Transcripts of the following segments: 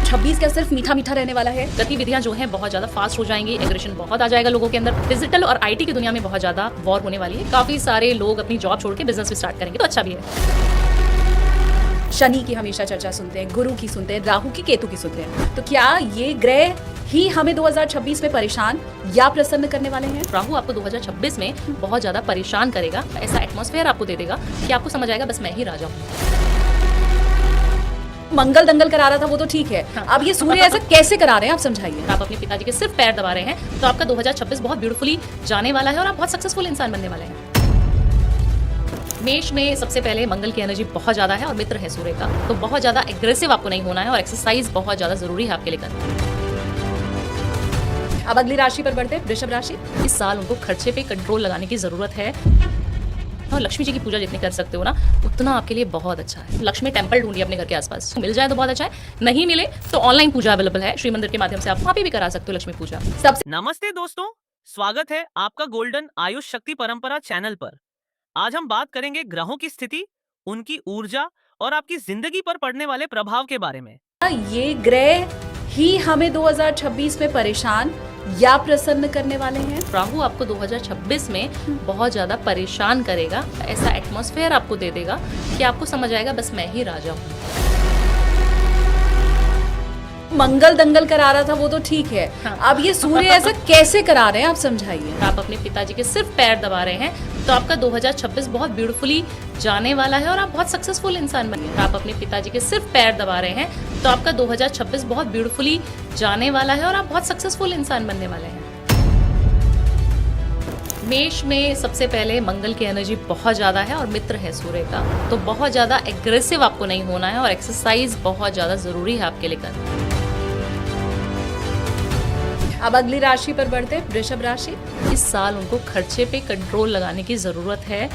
2026 क्या सिर्फ मीठा मीठा रहने वाला है? गतिविधियां जो हैं बहुत ज्यादा फास्ट हो जाएंगी, एग्रेशन बहुत आ जाएगा लोगों के अंदर। डिजिटल और आईटी की दुनिया में बहुत ज्यादा वॉर होने वाली है। काफी सारे लोग अपनी जॉब छोड़ के बिजनेस भी स्टार्ट करेंगे, तो अच्छा भी है। शनि की हमेशा चर्चा सुनते हैं, गुरु की सुनते हैं, राहु की, केतु की सुनते हैं। तो क्या ये ग्रह ही हमें 2026 में परेशान या प्रसन्न करने वाले हैं? राहु आपको 2026 में बहुत ज्यादा परेशान करेगा, ऐसा एटमॉस्फेयर आपको दे देगा कि आपको समझ आएगा बस मैं ही राजा हूँ। मंगल दंगल करा रहा था वो तो ठीक है, हाँ। अब ये सूर्य ऐसा कैसे करा रहे हैं, आप समझाइए। आप अपने पिताजी के सिर्फ पैर दबा रहे हैं तो आपका 2026 बहुत ब्यूटीफुली जाने वाला है और आप बहुत सक्सेसफुल इंसान बनने वाले हैं। मेष में सबसे पहले मंगल की एनर्जी बहुत ज्यादा है और मित्र है सूर्य का, तो बहुत ज्यादा एग्रेसिव आपको नहीं होना है और एक्सरसाइज बहुत ज्यादा जरूरी है आपके लिए करना। अब अगली राशि पर बढ़ते हैं, वृषभ राशि। इस साल उनको खर्चे पे कंट्रोल लगाने की जरूरत है और लक्ष्मी जी की पूजा जितनी कर सकते हो ना उतना आपके लिए बहुत अच्छा है। लक्ष्मी टेंपल ढूंढिए अपने घर के आसपास, मिल जाए तो बहुत अच्छा है, नहीं मिले तो ऑनलाइन पूजा अवेलेबल है, श्री मंदिर के माध्यम से आप वहाँ पे भी करा सकते हो लक्ष्मी पूजा। सबसे नमस्ते दोस्तों, स्वागत है आपका गोल्डन आयुष शक्ति परंपरा चैनल पर। आज हम बात करेंगे ग्रहों की स्थिति, उनकी ऊर्जा और आपकी जिंदगी पर पड़ने वाले प्रभाव के बारे में। ये ग्रह ही हमें 2026 में परेशान या प्रसन्न करने वाले हैं? राहु आपको 2026 में बहुत ज्यादा परेशान करेगा, ऐसा एटमॉस्फेयर आपको दे देगा कि आपको समझ आएगा बस मैं ही राजा हूँ। मंगल दंगल करा रहा था वो तो ठीक है, हाँ। अब ये सूर्य ऐसा कैसे करा रहे हैं, आप समझाइए। आप अपने पिताजी के सिर्फ पैर दबा रहे हैं तो आपका 2026 बहुत ब्यूटीफुली जाने वाला है और आप बहुत सक्सेसफुल इंसान बनेंगे। आप अपने पिताजी के सिर्फ पैर दबा रहे हैं तो आपका 2026 बहुत ब्यूटीफुली जाने वाला है और आप बहुत सक्सेसफुल इंसान बनने वाले हैं। मेष में सबसे पहले मंगल की एनर्जी बहुत ज्यादा है और मित्र है सूर्य का, तो बहुत ज्यादा एग्रेसिव आपको नहीं होना है और एक्सरसाइज बहुत ज्यादा जरूरी है आपके लिए करना। अब अगली राशि पर बढ़ते हैं, वृषभ राशि। इस साल उनको खर्चे पे कंट्रोल लगाने की जरूरत है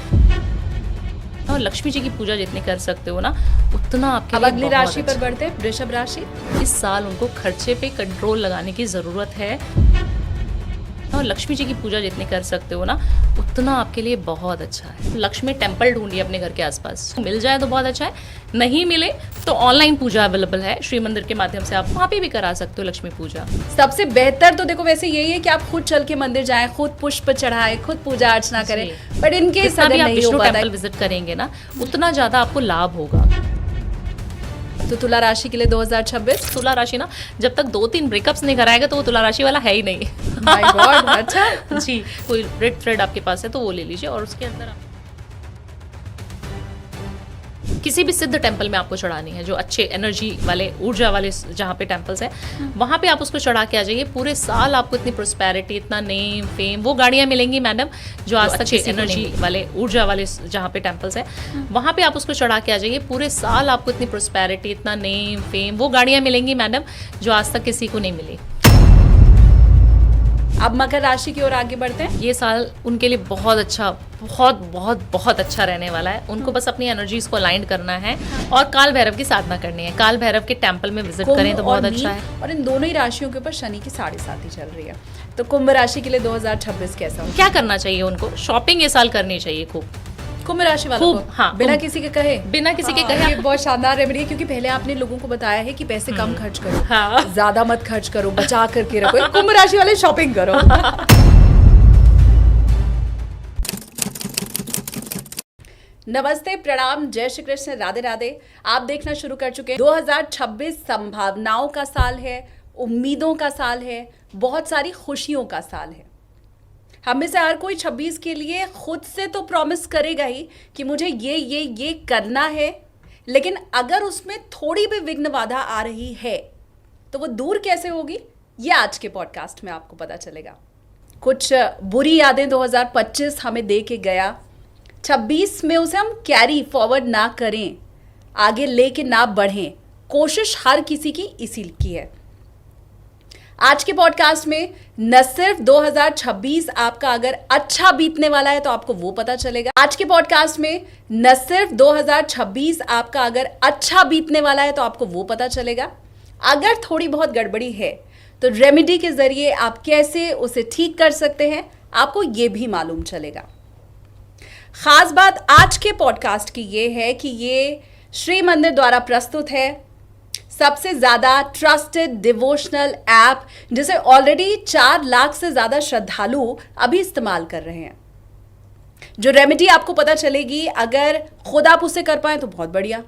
और लक्ष्मी जी की पूजा जितनी कर सकते हो ना उतना आपके अब लिए अगली बहुत राशि अच्छा पर बढ़ते हैं, वृषभ राशि। है। इस साल उनको खर्चे पे कंट्रोल लगाने की जरूरत है और लक्ष्मी जी की पूजा जितनी कर सकते हो ना उतना आपके लिए बहुत अच्छा है। लक्ष्मी टेंपल ढूंढिए अपने घर के आसपास, मिल जाए तो बहुत अच्छा है, नहीं मिले तो ऑनलाइन पूजा अवेलेबल है, श्री मंदिर के माध्यम से आप वहाँ पे भी करा सकते हो लक्ष्मी पूजा। सबसे बेहतर तो देखो वैसे यही है कि आप खुद चल के मंदिर जाएं, खुद पुष्प चढ़ाएं, खुद पूजा अर्चना करें, बट इनके जितना भी आप नहीं हो विष्णु पाता टेंपल है। विजिट करेंगे ना उतना ज्यादा आपको लाभ होगा। तो तुला राशि के लिए 2026 तुला राशि ना जब तक 2-3 ब्रेकअप्स नहीं कराएगा तो वो तुला राशि वाला है ही नहीं। माय गॉड, अच्छा। जी, कोई रेड थ्रेड आपके पास है तो वो ले लीजिए और उसके अंदर आप किसी भी सिद्ध टेंपल में आपको चढ़ानी है, जो अच्छे एनर्जी वाले, ऊर्जा वाले जहाँ पे टेंपल्स हैं वहाँ पे आप उसको चढ़ा के आ जाइए। पूरे साल आपको इतनी प्रोस्पेरिटी, इतना नेम, फेम, वो गाड़ियाँ मिलेंगी मैडम जो आज तक एनर्जी वाले, ऊर्जा वाले जहाँ पे टेंपल्स हैं वहाँ पे आप उसको चढ़ा के आ जाइए। पूरे साल आपको इतनी प्रोस्पेरिटी, इतना नेम, फेम, वो गाड़ियाँ मिलेंगी मैडम जो आज तक किसी को नहीं मिली। अब मकर राशि की ओर आगे बढ़ते हैं। ये साल उनके लिए बहुत अच्छा, बहुत बहुत बहुत अच्छा रहने वाला है। उनको बस अपनी एनर्जीज को अलाइन करना है और काल भैरव की साधना करनी है। काल भैरव के टेंपल में विजिट करें तो बहुत अच्छा है। और इन दोनों ही राशियों के ऊपर शनि की 7.5 चल रही है, तो कुंभ राशि के लिए 2026 कैसा हो? क्या करना चाहिए उनको? शॉपिंग ये साल करनी चाहिए खूब। कुंभ राशि वालों खूब, को हाँ, बिना कुंभ। किसी के कहे, बिना किसी के हाँ, कहे ये बहुत शानदार रेमेडी है, क्योंकि पहले आपने लोगों को बताया है कि पैसे कम खर्च करो, हाँ। ज्यादा मत खर्च करो, बचा करके रखो। कुंभ राशि वाले शॉपिंग करो। नमस्ते, प्रणाम, जय श्री कृष्ण, राधे राधे। आप देखना शुरू कर चुके हैं 2026 संभावनाओं का साल है, उम्मीदों का साल है, बहुत सारी खुशियों का साल है। हम में से हर कोई 26 के लिए खुद से तो प्रॉमिस करेगा ही कि मुझे ये करना है, लेकिन अगर उसमें थोड़ी भी विघ्न बाधा आ रही है तो वो दूर कैसे होगी, ये आज के पॉडकास्ट में आपको पता चलेगा। कुछ बुरी यादें 2025 हमें दे के गया, 26 में उसे हम कैरी फॉरवर्ड ना करें, आगे लेके ना बढ़ें, कोशिश हर किसी की इसी की है। आज के पॉडकास्ट में न सिर्फ 2026 आपका अगर अच्छा बीतने वाला है तो आपको वो पता चलेगा। आज के पॉडकास्ट में न सिर्फ 2026 आपका अगर अच्छा बीतने वाला है तो आपको वो पता चलेगा, अगर थोड़ी बहुत गड़बड़ी है तो रेमेडी के जरिए आप कैसे उसे ठीक कर सकते हैं आपको ये भी मालूम चलेगा। खास बात आज के पॉडकास्ट की ये है कि ये श्री मंदिर द्वारा प्रस्तुत है, सबसे ज्यादा ट्रस्टेड डिवोशनल ऐप जिसे ऑलरेडी 4 लाख से ज्यादा श्रद्धालु अभी इस्तेमाल कर रहे हैं। जो रेमेडी आपको पता चलेगी, अगर खुद आप उसे कर पाए तो बहुत बढ़िया,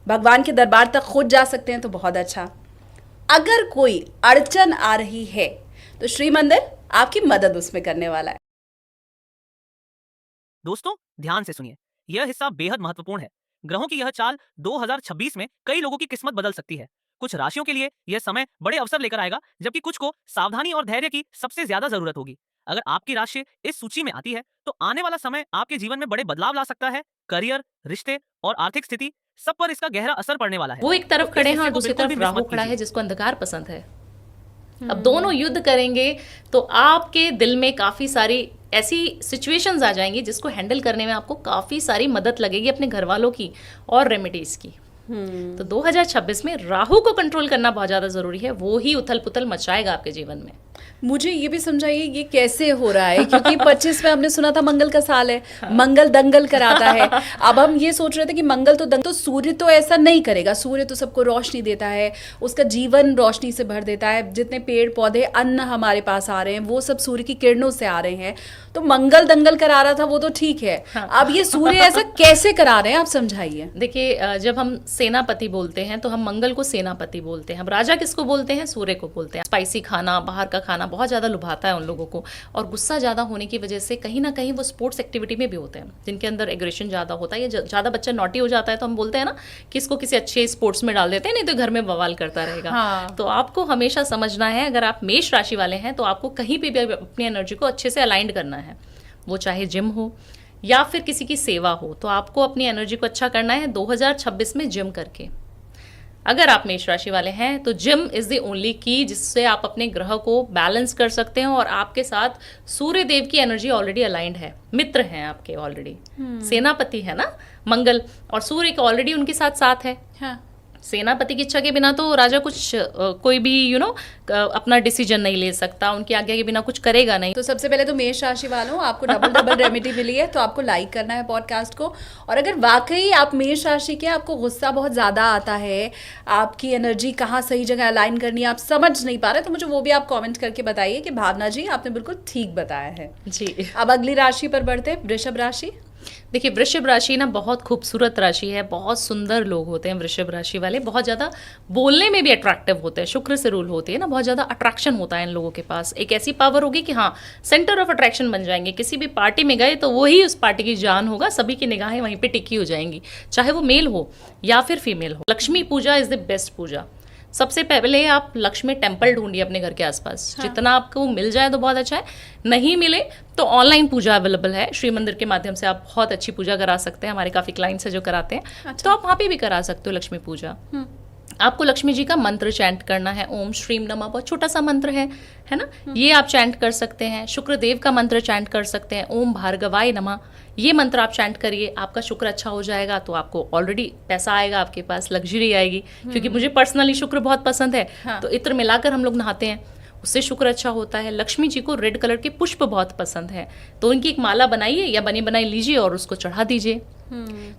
भगवान के दरबार तक खुद जा सकते हैं तो बहुत अच्छा। अगर कोई अड़चन आ रही है तो श्री मंदिर आपकी मदद उसमें करने वाला है। दोस्तों ध्यान से सुनिए, यह हिस्सा बेहद महत्वपूर्ण है। ग्रहों की यह चाल 2026 में कई लोगों की किस्मत बदल सकती है। कुछ राशियों के लिए यह समय बड़े अवसर लेकर आएगा, जबकि कुछ को सावधानी और धैर्य की सबसे ज्यादा जरूरत होगी। अगर आपकी राशि इस सूची में आती है तो आने वाला समय आपके जीवन में बड़े बदलाव ला सकता है। करियर, रिश्ते और आर्थिक स्थिति, सब पर इसका गहरा असर पड़ने वाला है। वो एक तरफ तो खड़े इस हैं और हिस्से को दूसरी बिल्कुल तरफ भी मिस राहु मत खड़ा है कीजिए। जिसको अंधकार पसंद है। अब दोनों युद्ध करेंगे तो आपके दिल में काफी सारी ऐसी सिचुएशंस आ जाएंगी जिसको हैंडल करने में आपको काफी सारी मदद लगेगी अपने घर वालों की और रेमेडीज की। तो 2026 में राहु को कंट्रोल करना बहुत ज्यादा जरूरी है, वो ही उथल पुथल मचाएगा आपके जीवन में। मुझे ये भी समझाइए ये कैसे हो रहा है, क्योंकि 25 में हमने सुना था मंगल का साल है, मंगल दंगल कराता है। अब हम ये सोच रहे थे कि मंगल तो तो सूर्य तो ऐसा नहीं करेगा, सूर्य तो सबको रोशनी देता है, उसका जीवन रोशनी से भर देता है। जितने पेड़ पौधे अन्न हमारे पास आ रहे हैं वो सब सूर्य की किरणों से आ रहे हैं। तो मंगल दंगल करा रहा था वो तो ठीक है, अब ये सूर्य ऐसा कैसे करा रहे हैं, आप समझाइए। देखिए, जब हम सेनापति बोलते हैं तो हम मंगल को सेनापति बोलते हैं। हम राजा किसको बोलते हैं? सूर्य को बोलते हैं। स्पाइसी खाना, बाहर का खाना बहुत ज़्यादा लुभाता है उन लोगों को, और गुस्सा ज़्यादा होने की वजह से कहीं ना कहीं वो स्पोर्ट्स एक्टिविटी में भी होते हैं जिनके अंदर एग्रेशन ज़्यादा होता है। या ज़्यादा बच्चा नॉटी हो जाता है तो हम बोलते हैं ना कि इसको किसी अच्छे स्पोर्ट्स में डाल देते हैं, नहीं तो घर में बवाल करता रहेगा। हाँ। तो आपको हमेशा समझना है, अगर आप मेष राशि वाले हैं तो आपको कहीं पे भी अपनी एनर्जी को अच्छे से अलाइंड करना है। वो चाहे जिम हो या फिर किसी की सेवा हो, तो आपको अपनी एनर्जी को अच्छा करना है 2026 में जिम करके। अगर आप मेष राशि वाले हैं तो जिम इज द ओनली की जिससे आप अपने ग्रह को बैलेंस कर सकते हैं, और आपके साथ सूर्य देव की एनर्जी ऑलरेडी अलाइंड है, मित्र हैं आपके ऑलरेडी। सेनापति है ना मंगल, और सूर्य के ऑलरेडी उनके साथ साथ है। हाँ। सेनापति की इच्छा के बिना तो राजा कुछ कोई भी अपना डिसीजन नहीं ले सकता, उनकी आज्ञा के बिना कुछ करेगा नहीं। तो सबसे पहले तो मेष राशि वालों, आपको डबल डबल रेमेडी मिली है, तो आपको लाइक करना है पॉडकास्ट को। और अगर वाकई आप मेष राशि के, आपको गुस्सा बहुत ज़्यादा आता है, आपकी एनर्जी कहाँ सही जगह अलाइन करनी है आप समझ नहीं पा रहे, तो मुझे वो भी आप कमेंट करके बताइए कि भावना जी आपने बिल्कुल ठीक बताया है जी। अब अगली राशि पर बढ़ते हैं, वृषभ राशि। देखिए, वृषभ राशि ना बहुत खूबसूरत राशि है, बहुत सुंदर लोग होते हैं वृषभ राशि वाले, बहुत ज़्यादा बोलने में भी अट्रैक्टिव होते हैं। शुक्र से रूल होती है ना, बहुत ज़्यादा अट्रैक्शन होता है इन लोगों के पास। एक ऐसी पावर होगी कि हाँ, सेंटर ऑफ अट्रैक्शन बन जाएंगे। किसी भी पार्टी में गए तो वही उस पार्टी की जान होगा, सभी की निगाहें वहीं पर टिकी हो जाएंगी, चाहे वो मेल हो या फिर फीमेल हो। लक्ष्मी पूजा इज द बेस्ट पूजा। सबसे पहले आप लक्ष्मी टेम्पल ढूंढिए अपने घर के आसपास। हाँ। जितना आपको मिल जाए तो बहुत अच्छा है, नहीं मिले तो ऑनलाइन पूजा अवेलेबल है। श्री मंदिर के माध्यम से आप बहुत अच्छी पूजा करा सकते हैं, हमारे काफ़ी क्लाइंट्स हैं जो कराते हैं। अच्छा। तो आप वहाँ पे भी करा सकते हो लक्ष्मी पूजा। आपको लक्ष्मी जी का मंत्र चैंट करना है, ओम श्रीम नमः, बहुत छोटा सा मंत्र है ना, ये आप चैंट कर सकते हैं। शुक्रदेव का मंत्र चैंट कर सकते हैं, ओम भार्गवाय नमः, ये मंत्र आप चैंट करिए, आपका शुक्र अच्छा हो जाएगा, तो आपको ऑलरेडी पैसा आएगा आपके पास, लग्जरी आएगी। क्योंकि मुझे पर्सनली शुक्र बहुत पसंद है। हाँ। तो इत्र मिलाकर हम लोग नहाते हैं, उससे शुक्र अच्छा होता है। लक्ष्मी जी को रेड कलर के पुष्प बहुत पसंद है, तो उनकी एक माला बनाइए या बनी बनाई लीजिए और उसको चढ़ा दीजिए।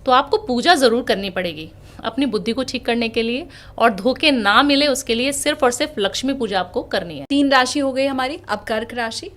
तो आपको पूजा जरूर करनी पड़ेगी अपनी बुद्धि को ठीक करने के लिए, और धोखे ना मिले उसके लिए सिर्फ और सिर्फ लक्ष्मी पूजा आपको करनी है। 3 राशि हो गई हमारी, अब कर्क राशि।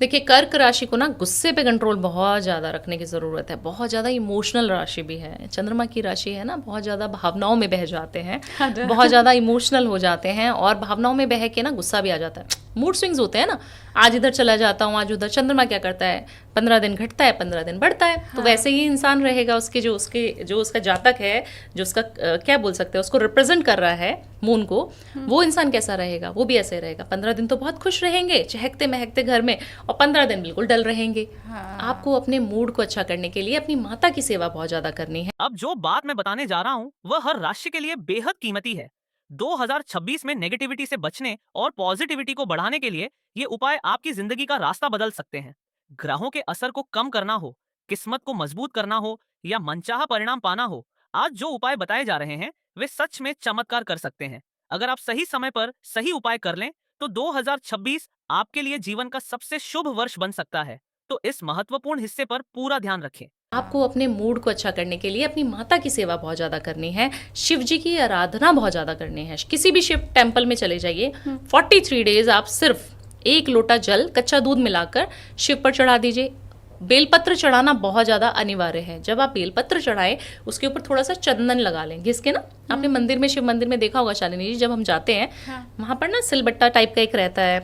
देखिए, कर्क राशि को ना गुस्से पे कंट्रोल बहुत ज़्यादा रखने की ज़रूरत है। बहुत ज़्यादा इमोशनल राशि भी है, चंद्रमा की राशि है ना, बहुत ज़्यादा भावनाओं में बह जाते हैं, बहुत ज़्यादा इमोशनल हो जाते हैं, और भावनाओं में बह के ना गुस्सा भी आ जाता है। मूड स्विंग्स होते हैं ना, आज इधर चला जाता हूँ, आज उधर। चंद्रमा क्या करता है, 15 दिन घटता है, 15 दिन बढ़ता है। हाँ। तो वैसे ही इंसान रहेगा, उसके जो उसका जातक है, जो उसका क्या बोल सकते हैं, उसको रिप्रेजेंट कर रहा है मून को, वो इंसान कैसा रहेगा, वो भी ऐसे रहेगा। 15 दिन तो बहुत खुश रहेंगे, चहकते महकते घर में, और 15 दिन बिल्कुल डल रहेंगे। हाँ। आपको अपने मूड को अच्छा करने के लिए अपनी माता की सेवा बहुत ज्यादा करनी है। अब जो बात मैं बताने जा रहा हूँ वह हर राशि के लिए बेहद कीमती है। 2026 में नेगेटिविटी से बचने और पॉजिटिविटी को बढ़ाने के लिए ये उपाय आपकी जिंदगी का रास्ता बदल सकते हैं। ग्रहों के असर को कम करना हो, किस्मत को मजबूत करना हो, या मनचाहा परिणाम पाना हो, आज जो उपाय बताए जा रहे हैं वे सच में चमत्कार कर सकते हैं। अगर आप सही समय पर सही उपाय कर लें तो 2026 आपके लिए जीवन का सबसे शुभ वर्ष बन सकता है। तो इस महत्वपूर्ण हिस्से पर पूरा ध्यान रखें। आपको अपने मूड को अच्छा करने के लिए अपनी माता की सेवा बहुत ज़्यादा करनी है, शिव जी की आराधना बहुत ज़्यादा करनी है। किसी भी शिव टेम्पल में चले जाइए, 43 डेज आप सिर्फ 1 लोटा जल कच्चा दूध मिलाकर शिव पर चढ़ा दीजिए। बेलपत्र चढ़ाना बहुत ज़्यादा अनिवार्य है। जब आप बेलपत्र चढ़ाएं, उसके ऊपर थोड़ा सा चंदन लगा लें घिसके ना। आपने मंदिर में, शिव मंदिर में देखा होगा शालिनी जी, जब हम जाते हैं वहाँ पर ना सिलबट्टा टाइप का एक रहता है,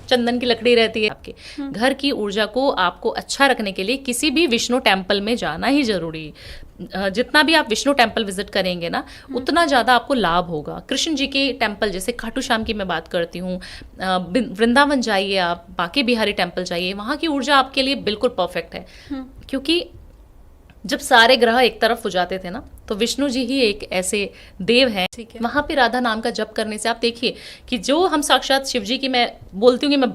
चंदन की लकड़ी रहती है। आपके घर की ऊर्जा को आपको अच्छा रखने के लिए किसी भी विष्णु टेम्पल में जाना ही जरूरी। जितना भी आप विष्णु टेम्पल विजिट करेंगे ना, उतना ज़्यादा आपको लाभ होगा। कृष्ण जी के टेम्पल, जैसे खाटू श्याम की मैं बात करती हूँ, वृंदावन जाइए आप, बांके बिहारी टेम्पल जाइए, वहाँ की ऊर्जा आपके लिए बिल्कुल परफेक्ट है। क्योंकि जब सारे ग्रह एक तरफ हो जाते थे ना, तो विष्णु जी ही एक ऐसे देव हैं। वहाँ पे राधा नाम का जप करने से आप देखिए कि जो हम साक्षात शिव जी की, मैं बोलती हूँ कि मैं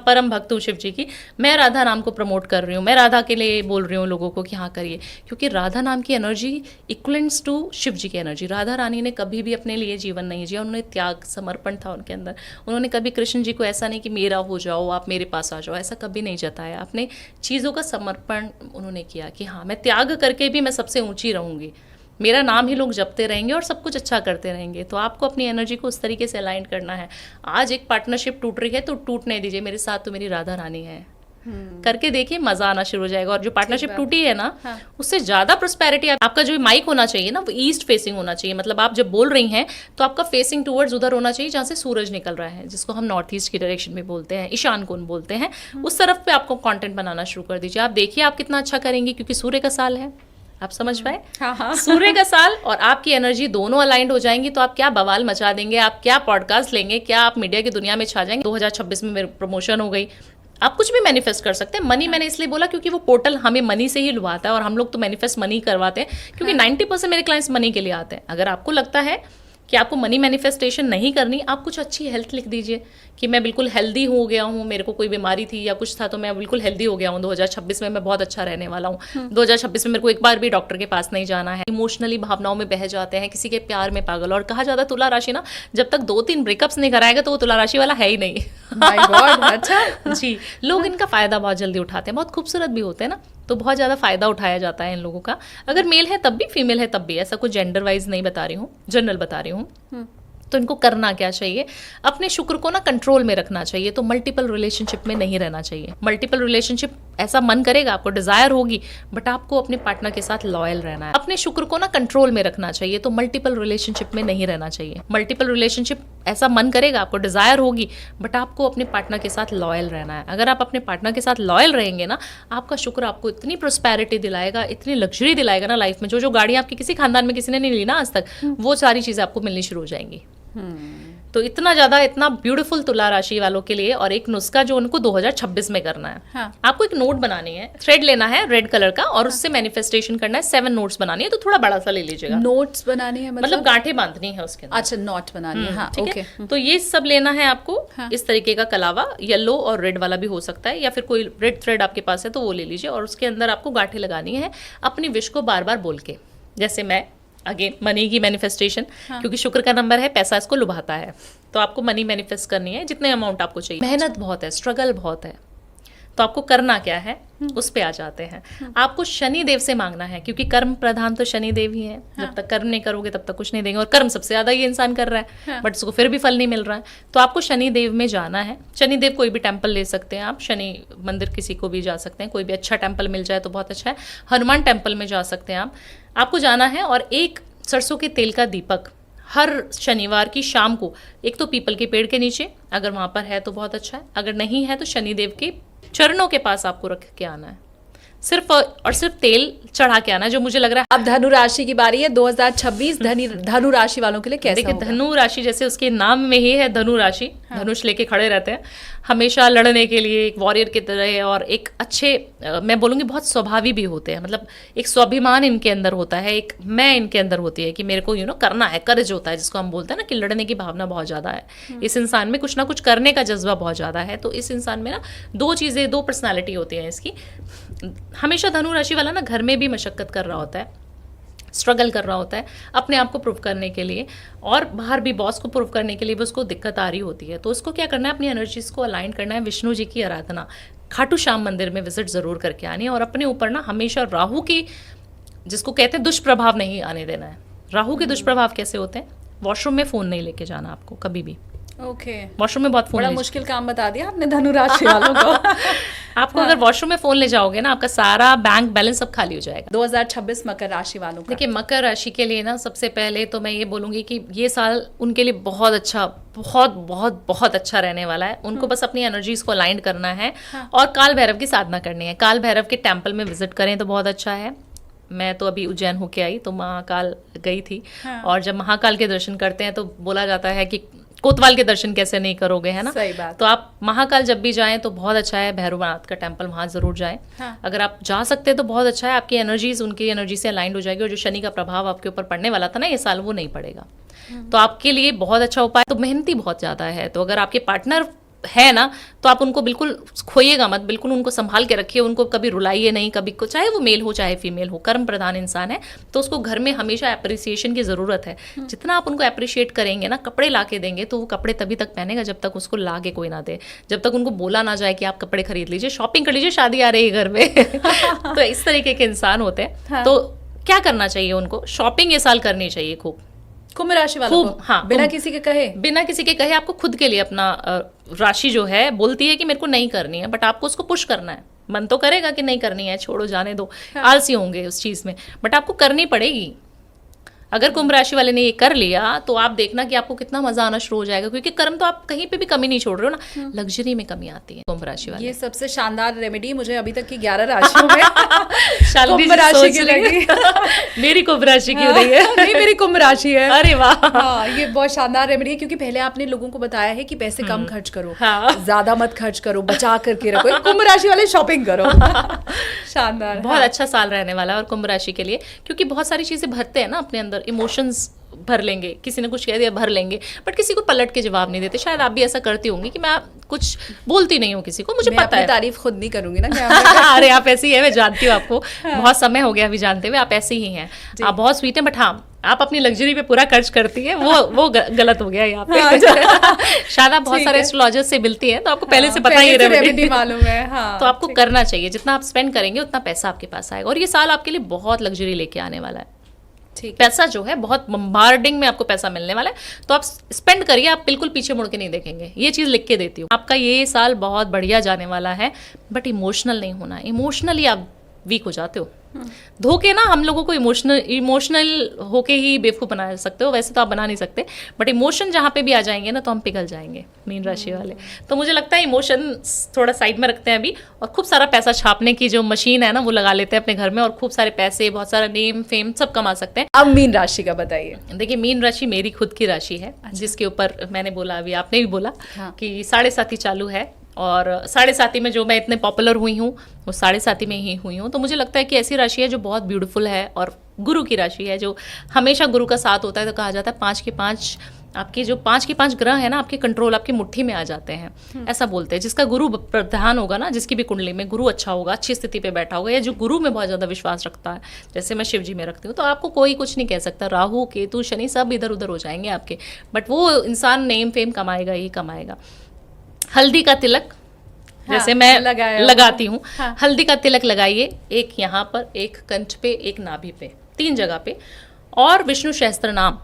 परम भक्त हूँ शिव जी की, मैं राधा नाम को प्रमोट कर रही हूँ, मैं राधा के लिए बोल रही हूँ लोगों को कि हाँ करिए, क्योंकि राधा नाम की एनर्जी इक्वलेंट्स टू शिव जी की एनर्जी। राधा रानी ने कभी भी अपने लिए जीवन नहीं जिया, उन्होंने त्याग, समर्पण था उनके अंदर। उन्होंने कभी कृष्ण जी को ऐसा नहीं कि मेरा हो जाओ, आप मेरे पास आ जाओ, ऐसा कभी नहीं जताया। अपने चीज़ों का समर्पण उन्होंने किया कि हाँ मैं त्याग करके भी मैं सबसे ऊँची रहूँगी, मेरा नाम ही लोग जपते रहेंगे और सब कुछ अच्छा करते रहेंगे। तो आपको अपनी एनर्जी को उस तरीके से अलाइन करना है। आज एक पार्टनरशिप टूट रही है तो टूटने दीजिए, मेरे साथ तो मेरी राधा रानी है, करके देखिए, मजा आना शुरू हो जाएगा। और जो पार्टनरशिप टूटी है ना, उससे ज्यादा प्रोस्पेरिटी। आपका जो माइक होना चाहिए ना, वो ईस्ट फेसिंग होना चाहिए। मतलब आप जब बोल रही हैं तो आपका फेसिंग टूवर्ड्स उधर होना चाहिए जहाँ से सूरज निकल रहा है, जिसको हम नॉर्थ ईस्ट की डायरेक्शन में बोलते हैं, ईशान कोण बोलते हैं। उस तरफ पे आपको कंटेंट बनाना शुरू कर दीजिए। आप देखिए आप कितना अच्छा करेंगे, क्योंकि सूर्य का साल है। आप समझ पाए? हाँ। सूर्य का साल और आपकी एनर्जी दोनों अलाइंड हो जाएंगी तो आप क्या बवाल मचा देंगे, आप क्या पॉडकास्ट लेंगे, क्या आप मीडिया की दुनिया में छा जाएंगे। 2026 में मेरी प्रमोशन हो गई। आप कुछ भी मैनिफेस्ट कर सकते हैं। मनी मैंने इसलिए बोला क्योंकि वो पोर्टल हमें मनी से ही लुभाता है, और हम लोग तो मैनिफेस्ट मनी करवाते हैं, क्योंकि 90% मेरे क्लाइंट्स मनी के लिए आते हैं। अगर आपको लगता है कि आपको मनी मैनिफेस्टेशन नहीं करनी, आप कुछ अच्छी हेल्थ लिख दीजिए कि मैं बिल्कुल हेल्दी हो गया हूँ, मेरे को कोई बीमारी थी या कुछ था तो मैं बिल्कुल हेल्दी हो गया हूँ, 2026 में मैं बहुत अच्छा रहने वाला हूँ। 2026 में मेरे को एक बार भी डॉक्टर के पास नहीं जाना है। इमोशनली भावनाओं में बह जाते हैं, किसी के प्यार में पागल। और कहा जाता है तुला राशि ना, जब तक 2-3 ब्रेकअप्स नहीं कराएगा तो वो तुला राशि वाला है ही नहीं। My God, अच्छा जी, लोग इनका फायदा बहुत जल्दी उठाते हैं, बहुत खूबसूरत भी होते हैं ना, तो बहुत ज़्यादा फायदा उठाया जाता है इन लोगों का। अगर मेल है तब भी, फीमेल है तब भी, ऐसा कुछ जेंडर वाइज नहीं बता रही हूँ, जनरल बता रही हूँ। तो इनको करना क्या चाहिए, अपने शुक्र को ना कंट्रोल में रखना चाहिए। तो मल्टीपल रिलेशनशिप में नहीं रहना चाहिए। मल्टीपल रिलेशनशिप ऐसा मन करेगा, आपको डिजायर होगी, बट आपको अपने पार्टनर के साथ लॉयल रहना है। अपने शुक्र को ना कंट्रोल में रखना चाहिए। तो मल्टीपल रिलेशनशिप में नहीं रहना चाहिए। मल्टीपल रिलेशनशिप ऐसा मन करेगा, आपको डिजायर होगी, बट आपको अपने पार्टनर के साथ लॉयल रहना है। अगर आप अपने पार्टनर के साथ लॉयल रहेंगे ना, आपका शुक्र आपको इतनी प्रोस्पेरिटी दिलाएगा, इतनी लग्जरी दिलाएगा ना लाइफ में। जो गाड़ी आपकी किसी खानदान में किसी ने नहीं ली ना आज तक, वो सारी चीजें आपको मिलनी शुरू हो जाएंगी। तो इतना ज्यादा, इतना ब्यूटीफुल तुला राशि वालों के लिए। और एक नुस्खा जो उनको 2026 में करना है। हाँ। आपको एक नोट बनानी है, थ्रेड लेना है रेड कलर का, और उससे मैनिफेस्टेशन करना है। 7 नोट्स बनानी है, तो थोड़ा बड़ा सा ले लीजिएगा। नोट्स बनानी है मतलब गांठें बांधनी है उसके अंदर। अच्छा, नोट बनानी है, हाँ, ठीक है। तो ये सब लेना है आपको। हाँ। इस तरीके का कलावा, येलो और रेड वाला भी हो सकता है, या फिर कोई रेड थ्रेड आपके पास है तो वो ले लीजिए। और उसके अंदर आपको गांठें लगानी है, अपनी विश को बार बार बोल के। जैसे मैं अगेन मनी की मैनिफेस्टेशन, क्योंकि शुक्र का नंबर है, पैसा इसको लुभाता है, तो आपको मनी मैनिफेस्ट करनी है जितने अमाउंट आपको चाहिए। मेहनत बहुत है, स्ट्रगल बहुत है, तो आपको करना क्या है, उस पे आ जाते हैं। आपको शनि देव से मांगना है, क्योंकि कर्म प्रधान तो शनि देव ही है। जब तक कर्म नहीं करोगे तब तक कुछ नहीं देंगे, और कर्म सबसे ज्यादा ये इंसान कर रहा है, बट उसको फिर भी फल नहीं मिल रहा है। तो आपको शनि देव में जाना है। शनि देव कोई भी टेम्पल ले सकते हैं आप, शनि मंदिर किसी को भी जा सकते हैं, कोई भी अच्छा टेम्पल मिल जाए तो बहुत अच्छा है। हनुमान टेम्पल में जा सकते हैं आपको जाना है। और एक सरसों के तेल का दीपक हर शनिवार की शाम को, एक तो पीपल के पेड़ के नीचे, अगर वहां पर है तो बहुत अच्छा है, अगर नहीं है तो शनिदेव के चरणों के पास आपको रख के आना है। सिर्फ और सिर्फ तेल चढ़ा के आना, जो मुझे लग रहा है। अब धनु राशि की बारी है। 2026 धनु राशि वालों के लिए कैसा देखिए, होगा? धनु राशि जैसे उसके नाम में ही है धनु राशि, धनुष लेके खड़े रहते हैं हमेशा लड़ने के लिए, एक वॉरियर की तरह, और एक अच्छे, मैं बोलूँगी बहुत स्वभावी भी होते हैं। मतलब एक स्वाभिमान इनके अंदर होता है, एक मैं इनके अंदर होती है कि मेरे को करना है, करेज होता है जिसको हम बोलते हैं ना, कि लड़ने की भावना बहुत ज़्यादा है इस इंसान में, कुछ ना कुछ करने का जज्बा बहुत ज़्यादा है। तो इस इंसान में ना दो चीज़ें, दो पर्सनैलिटी होती हैं इसकी। हमेशा धनु राशि वाला ना घर में भी मशक्कत कर रहा होता है, स्ट्रगल कर रहा होता है अपने आप को प्रूव करने के लिए, और बाहर भी बॉस को प्रूव करने के लिए भी उसको दिक्कत आ रही होती है। तो उसको क्या करना है, अपनी एनर्जीज को अलाइन करना है, विष्णु जी की आराधना खाटू श्याम मंदिर में विजिट ज़रूर करके आनी है, और अपने ऊपर ना हमेशा राहु की, जिसको कहते हैं दुष्प्रभाव, नहीं आने देना है। राहु के दुष्प्रभाव कैसे होते हैं? वॉशरूम में फ़ोन नहीं लेके जाना आपको कभी भी। ओके, वॉशरूम में बहुत फ़ोन बड़ा ले मुश्किल काम बता दिया आपने धनु राशि वालों को। आपको अगर वॉशरूम में फ़ोन ले जाओगे ना, आपका सारा बैंक बैलेंस सब खाली हो जाएगा। 2026 मकर राशि वालों का। देखिए, मकर राशि के लिए ना सबसे पहले तो मैं ये बोलूँगी कि ये साल उनके लिए बहुत अच्छा, बहुत बहुत बहुत अच्छा रहने वाला है। उनको बस अपनी एनर्जीज को अलाइन करना है और काल भैरव की साधना करनी है। काल भैरव के टेम्पल में विजिट करें तो बहुत अच्छा है। मैं तो अभी उज्जैन होके आई तो महाकाल गई थी, और जब महाकाल के दर्शन करते हैं तो बोला जाता है कि कोतवाल के दर्शन कैसे नहीं करोगे, है ना। सही बात। तो आप महाकाल जब भी जाएं तो बहुत अच्छा है, भैरवनाथ का टेम्पल वहाँ ज़रूर जाएं। अगर आप जा सकते हैं तो बहुत अच्छा है, आपकी एनर्जीज उनकी एनर्जी से अलाइंड हो जाएगी, और जो शनि का प्रभाव आपके ऊपर पड़ने वाला था ना ये साल, वो नहीं पड़ेगा। तो आपके लिए बहुत अच्छा उपाय। तो मेहनती बहुत ज़्यादा है, तो अगर आपके पार्टनर है ना तो आप उनको बिल्कुल खोइएगा मत, बिल्कुल उनको संभाल के रखिए, उनको कभी रुलाइए नहीं, कभी को, चाहे वो मेल हो चाहे फीमेल हो, कर्म प्रधान इंसान है तो उसको घर में हमेशा अप्रिसिएशन की ज़रूरत है। जितना आप उनको अप्रिशिएट करेंगे ना, कपड़े ला के देंगे तो वो कपड़े तभी तक पहनेगा जब तक उसको ला के कोई ना दे, जब तक उनको बोला ना जाए कि आप कपड़े खरीद लीजिए, शॉपिंग कर लीजिए, शादी आ रही है घर में। तो इस तरीके के इंसान होते हैं। तो क्या करना चाहिए उनको? शॉपिंग ये साल करनी चाहिए खूब। कुंभ राशि वालों को, हाँ, बिना किसी के कहे, बिना किसी के कहे आपको खुद के लिए अपना राशि जो है बोलती है कि मेरे को नहीं करनी है, बट आपको उसको पुश करना है। मन तो करेगा कि नहीं करनी है, छोड़ो जाने दो, आलसी होंगे उस चीज़ में, बट आपको करनी पड़ेगी। अगर कुंभ राशि वाले ने ये कर लिया तो आप देखना कि आपको कितना मजा आना शुरू हो जाएगा, क्योंकि कर्म तो आप कहीं पे भी कमी नहीं छोड़ रहे हो ना, लग्जरी में कमी आती है कुंभ राशि वाले। ये सबसे शानदार रेमेडी मुझे अभी तक की 11 राशियों में शालिनी कुंभ जी राशि सोच की रही लगी। है। मेरी कुंभ राशि की हो रही है। नहीं, मेरी कुंभ राशि है। अरे वाह। हाँ, ये बहुत शानदार रेमेडी है, क्योंकि पहले आपने लोगों को बताया है कि पैसे कम खर्च करो, हाँ। ज्यादा मत खर्च करो, बचा करके रखो। कुंभ राशि वाले शॉपिंग करो। शानदार, बहुत अच्छा साल रहने वाला है और कुंभ राशि के लिए, क्योंकि बहुत सारी चीजें भरते हैं ना अपने अंदर, इमोशंस भर लेंगे, किसी ने कुछ कह दिया भर लेंगे, बट किसी को पलट के जवाब नहीं देते। शायद आप भी ऐसा करती होंगी कि मैं कुछ बोलती नहीं हूँ किसी को, मुझे पता है। तारीफ खुद नहीं करूंगी ना क्या। अरे आप ऐसी है, मैं जानती हूँ आपको, बहुत समय हो गया अभी जानते हुए, आप ऐसी ही हैं, आप बहुत स्वीट हैं, बट हाँ आप अपनी लग्जरी पे पूरा खर्च करती है, वो गलत हो गया यहाँ पे। शायद आप बहुत सारे एस्ट्रोलॉजर्स से मिलती हैं तो आपको पहले से पता ही रेमेडी मालूम है। हाँ, तो आपको करना चाहिए, जितना आप स्पेंड करेंगे उतना पैसा आपके पास आएगा, और ये साल आपके लिए बहुत लग्जरी लेके आने वाला है। ठीक, पैसा जो है बहुत बम्बार्डिंग में आपको पैसा मिलने वाला है, तो आप स्पेंड करिए, आप बिल्कुल पीछे मुड़ के नहीं देखेंगे। ये चीज़ लिख के देती हूँ, आपका ये साल बहुत बढ़िया जाने वाला है, बट इमोशनल नहीं होना। इमोशनली आप वीक हो जाते हो, धोखे ना हम लोगों को इमोशनल होके ही बेवकूफ़ बना सकते हो, वैसे तो आप बना नहीं सकते, बट इमोशन जहाँ पे भी आ जाएंगे ना तो हम पिघल जाएंगे, मीन राशि वाले। तो मुझे लगता है इमोशन थोड़ा साइड में रखते हैं अभी, और खूब सारा पैसा छापने की जो मशीन है ना वो लगा लेते हैं अपने घर में, और खूब सारे पैसे, बहुत सारा नेम फेम सब कमा सकते हैं। अब मीन राशि का बताइए। देखिए, मीन राशि मेरी खुद की राशि है, जिसके ऊपर मैंने बोला, अभी आपने भी बोला कि 7.5 चालू है, और 7.5 में जो मैं इतने पॉपुलर हुई हूँ वो 7.5 में ही हुई हूँ। तो मुझे लगता है कि ऐसी राशि है जो बहुत ब्यूटीफुल है, और गुरु की राशि है, जो हमेशा गुरु का साथ होता है। तो कहा जाता है 5 के 5 आपके जो 5 के 5 ग्रह है ना आपके कंट्रोल, आपकी मुट्ठी में आ जाते हैं, ऐसा बोलते हैं। जिसका गुरु प्रधान होगा ना, जिसकी भी कुंडली में गुरु अच्छा होगा, अच्छी स्थिति पे बैठा होगा, या जो गुरु में बहुत ज़्यादा विश्वास रखता है, जैसे मैं शिव जी में रखती हूँ, तो आपको कोई कुछ नहीं कह सकता। राहु केतु शनि सब इधर उधर हो जाएंगे आपके, बट वो इंसान नेम फेम कमाएगा ही कमाएगा। हल्दी का तिलक जैसे मैं लगाती हूँ, हल्दी का तिलक लगाइए, एक यहाँ पर, एक कंठ पे, एक नाभि पे, 3 जगह पे, और विष्णु सहस्त्र नाम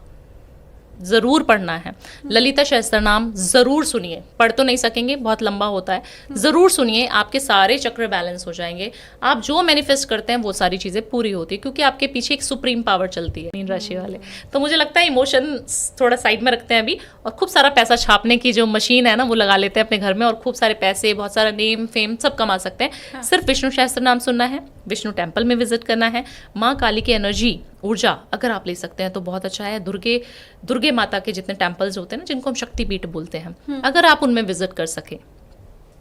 ज़रूर पढ़ना है। ललिता सहस्त्र नाम ज़रूर सुनिए, पढ़ तो नहीं सकेंगे, बहुत लंबा होता है, ज़रूर सुनिए, आपके सारे चक्र बैलेंस हो जाएंगे। आप जो मैनिफेस्ट करते हैं वो सारी चीज़ें पूरी होती है, क्योंकि आपके पीछे एक सुप्रीम पावर चलती है, मीन राशि वाले। तो मुझे लगता है इमोशन थोड़ा साइड में रखते हैं अभी, और खूब सारा पैसा छापने की जो मशीन है ना वो लगा लेते हैं अपने घर में, और खूब सारे पैसे, बहुत सारा नेम फेम सब कमा सकते हैं। सिर्फ विष्णु सहस्त्र नाम सुनना है, विष्णु टेम्पल में विजिट करना है, माँ काली की एनर्जी, ऊर्जा अगर आप ले सकते हैं तो बहुत अच्छा है। दुर्गे माता के जितने टेम्पल्स होते हैं ना, जिनको हम शक्तिपीठ बोलते हैं, अगर आप उनमें विजिट कर सके,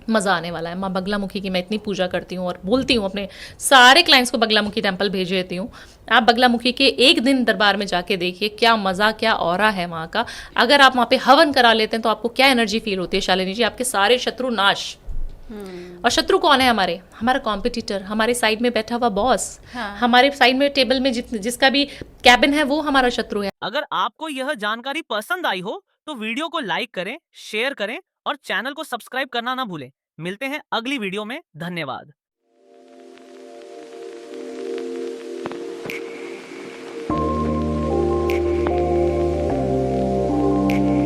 मज़ा आने वाला है। माँ बगलामुखी की मैं इतनी पूजा करती हूँ और बोलती हूँ अपने सारे क्लाइंट्स को बगलामुखी टेम्पल भेज देती हूँ। आप बगलामुखी के एक दिन दरबार में जाके देखिए, क्या मज़ा, क्या ऑरा है वहाँ का। अगर आप वहाँ पे हवन करा लेते हैं तो आपको क्या एनर्जी फील होती है शालिनी जी, आपके सारे शत्रु नाश। और शत्रु कौन है? हमारा कॉम्पिटिटर, हमारे साइड में बैठा हुआ बॉस, हमारे साइड में टेबल में जिसका भी कैबिन है वो हमारा शत्रु है। अगर आपको यह जानकारी पसंद आई हो तो वीडियो को लाइक करें, शेयर करें और चैनल को सब्सक्राइब करना ना भूलें। मिलते हैं अगली वीडियो में। धन्यवाद।